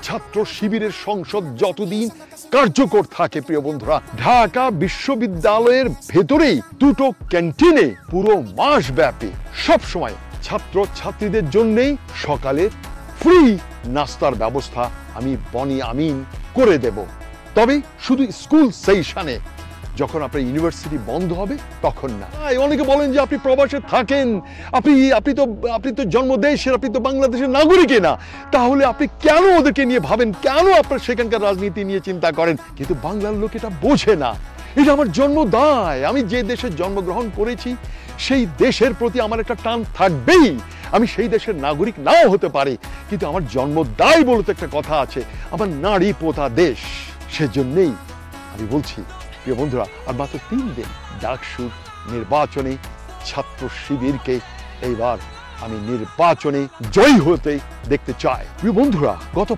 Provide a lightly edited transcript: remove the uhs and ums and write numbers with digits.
ছাত্র শিবিরের সংসদ যতদিন কার্যকর থাকে প্রিয় বন্ধুরা, ঢাকা বিশ্ববিদ্যালয়ের ভেতরেই দুটো ক্যান্টিনে পুরো মাস ব্যাপী সবসময় ছাত্র ছাত্রীদের জন্যই সকালে ফ্রি নাস্তার ব্যবস্থা আমি বনি আমিন করে দেব। তবে শুধু স্কুল সেশনে, যখন আপনার ইউনিভার্সিটি বন্ধ হবে তখন না। অনেকে বলেন যে আপনি প্রবাসে থাকেন, আপনি তো জন্মদেশের, আপনি তো বাংলাদেশের নাগরিকই না, তাহলে আপনি কেন ওদেরকে নিয়ে ভাবেন, কেন আপনার সেখানকার রাজনীতি নিয়ে চিন্তা করেন? কিন্তু বাংলার লোক এটা বোঝে না। এটা আমার জন্মদায়। আমি যে দেশে জন্মগ্রহণ করেছি সেই দেশের প্রতি আমার একটা টান থাকবেই। আমি সেই দেশের নাগরিক নাও হতে পারি, কিন্তু আমার জন্মদায় বলতে একটা কথা আছে, আমার নারী পোতা দেশ। সেজন্যই আমি বলছি প্রিয় বন্ধুরা, আর মাত্র 3 দিন ডাকসু নির্বাচনে ছাত্র শিবিরকে এইবার আমি নির্বাচনে জয়ী হতে দেখতে চাই। প্রিয় বন্ধুরা, গত